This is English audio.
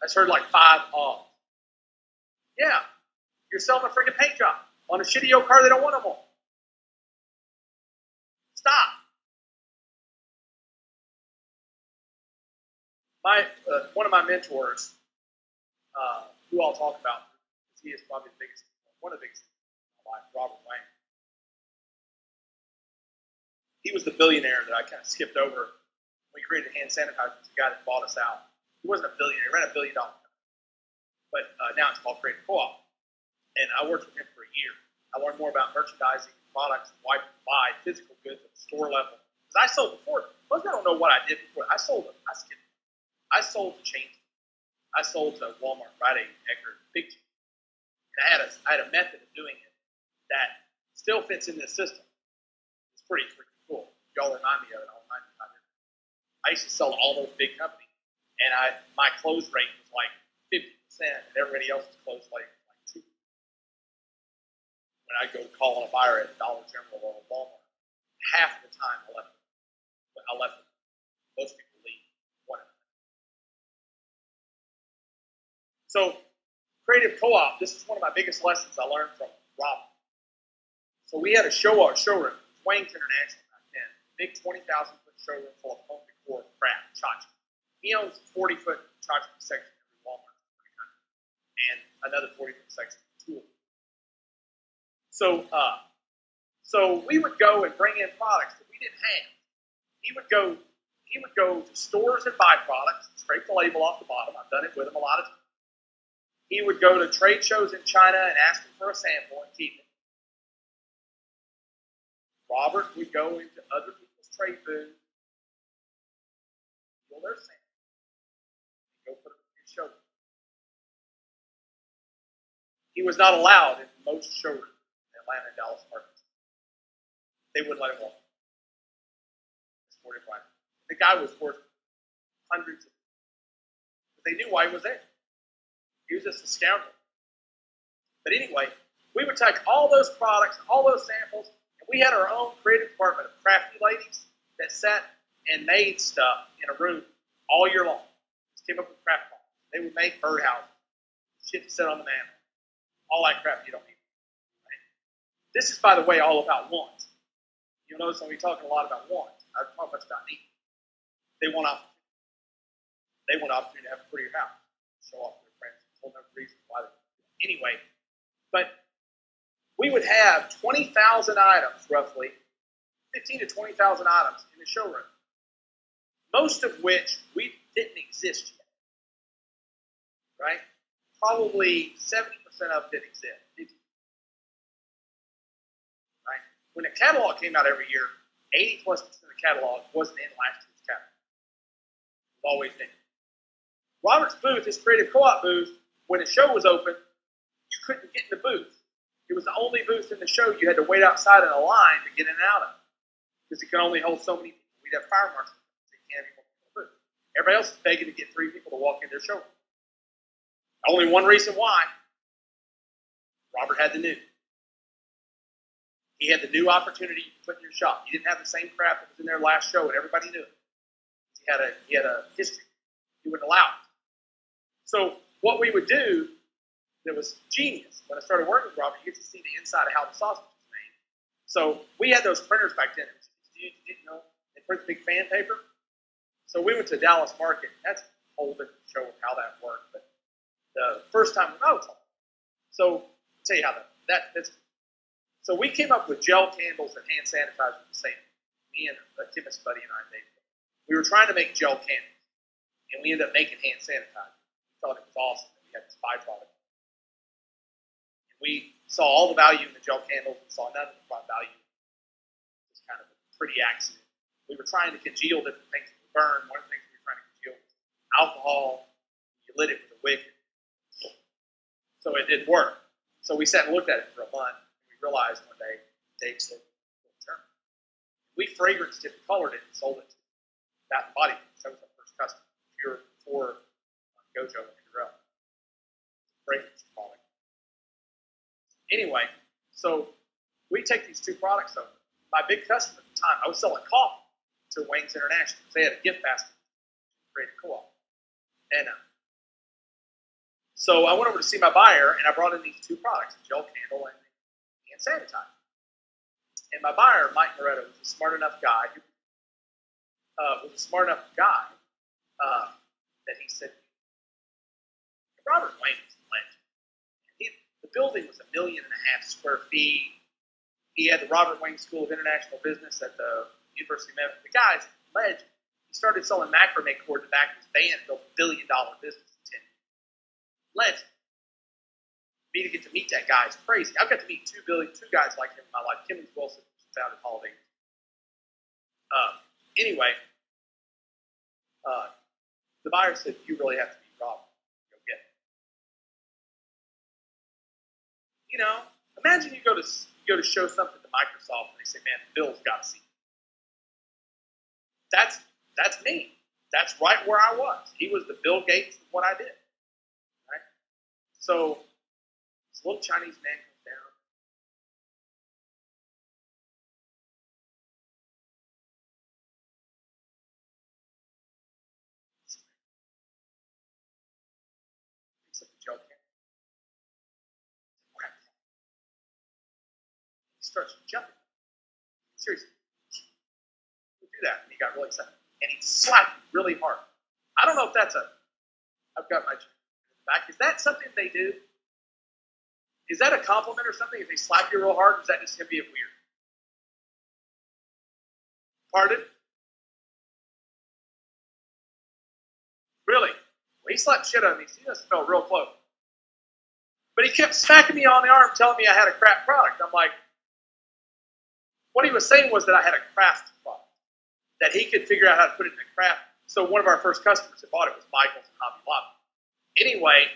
I just heard like 5 ahs. Yeah, you're selling a freaking paint job on a shitty old car they don't want no more. Stop. One of my mentors, who I'll talk about, he is probably the biggest, one of the biggest in my life, Robert Wayne. He was the billionaire that I kind of skipped over. We created hand sanitizer. The guy that bought us out. He wasn't a billionaire. He ran $1 billion. But now it's called Creative Co-op. And I worked with him for a year. I learned more about merchandising, products, and why to buy physical goods at the store level. Because I sold before. Most people don't know what I did before. I sold to chains. I sold to Walmart, Rite Aid, Edgar, Big T. And I had a method of doing it that still fits in this system. It's pretty cool. Y'all remind me of it. I'll remind you about it. I used to sell to all those big companies, and my close rate was like 50%, and everybody else's close rate was like 2%. When I go call on a buyer at Dollar General or Walmart, half of the time I left them. Most people leave one of them. So, Creative Co-op, this is one of my biggest lessons I learned from Rob. So we had a showroom, Wayne's International back then, big 20,000-foot showroom full of home decor, craft, tchotchke. He owns a 40-foot tchotchke section in every Walmart in the country, and another 40-foot section in Tool. So we would go and bring in products that we didn't have. He would go to stores and buy products, scrape the label off the bottom. I've done it with him a lot of times. He would go to trade shows in China and ask them for a sample and keep it. Robert would go into other people's trade booths, steal their sample, and go put them in his showroom. He was not allowed in most showrooms in Atlanta and Dallas markets. They wouldn't let him walk. The guy was worth hundreds of dollars. But they knew why he was there. He was just a scoundrel. But anyway, we would take all those products, all those samples, and we had our own creative department of crafty ladies that sat and made stuff in a room all year long. Just came up with craft products. They would make birdhouses, shit to sit on the mantle, all that crap you don't need. Right? This is, by the way, all about wants. You'll notice when we're talking a lot about wants, I don't talk much about needs. They want opportunity. They want opportunity to have a prettier house, show off their friends, whole other reason why they do it. Anyway, but we would have 20,000 items, roughly, 15 to 20,000 items in the showroom, most of which we didn't exist yet, right? Probably 70% of it didn't exist, right? When a catalog came out every year, 80+% of the catalog wasn't in last year's catalog. It was always in. Robert's booth, his Creative Co-op booth, when the show was open, you couldn't get in the booth. It was the only booth in the show you had to wait outside in a line to get in and out of, because it could only hold so many people. We'd have fire marshals, so you can't even in the booth. Everybody else is begging to get 3 people to walk in their showroom. Only one reason why. Robert had the new. He had the new opportunity to put in your shop. He didn't have the same crap that was in their last show, and everybody knew it. He had a history. He wouldn't allow it. So what we would do that was genius, when I started working with Robert, you get to see the inside of how the sausage was made. So we had those printers back then. You didn't know they print the big fan paper. So we went to Dallas Market. That's a whole different show of how that worked. But the first time I was on. So I'll tell you how that's. So we came up with gel candles and hand sanitizer the same. Me and a chemist buddy and I made it. We were trying to make gel candles, and we ended up making hand sanitizer. We thought it was awesome that we had this byproduct. And we saw all the value in the gel candles and saw none of the value. It was kind of a pretty accident. We were trying to congeal different things that would burn. One of the things we were trying to congeal was alcohol. You lit it with a wick. So it didn't work. So we sat and looked at it for a month. And we realized one day, Dave said, "Turn." We fragrance tipped and colored it and sold it to Bath and Body Works. That was our first customer. Pure before Gojo and Purell. Fragrance product. Anyway, so we take these 2 products over. My big customer at the time, I was selling coffee to Wayne's International. They had a gift basket, Creative Co-op. And So I went over to see my buyer, and I brought in these two products, a gel candle and hand sanitizer. And my buyer, Mike Moretto, was a smart enough guy. That he said, Robert Wayne was a legend. The building was 1.5 million square feet. He had the Robert Wayne School of International Business at the University of Memphis. The guy's a legend. He started selling macrame cord in the back of his van and built $1 billion business in 10 years. Legend. Me to get to meet that guy is crazy. I've got to meet two guys like him in my life. Kim Wilson founded Holiday. Anyway, the buyer said, "You really have to meet Rob. Go get it." You know, imagine you go to show something to Microsoft and they say, "Man, Bill's got to see it." That's me. That's right where I was. He was the Bill Gates of what I did. Right? So this little Chinese man comes down. Picks up the gel can. He starts jumping. Seriously. He do that. And he got really excited. And he slapped me really hard. I don't know if that's I've got my back. Is that something they do? Is that a compliment or something if they slap you real hard? Or is that just him being weird? Pardon? Really? Well, he slapped shit out of me. He must have felt real close. But he kept smacking me on the arm, telling me I had a crap product. I'm like, what he was saying was that I had a craft product, that he could figure out how to put it in a craft. So one of our first customers that bought it was Michael's and Hobby Lobby. Anyway,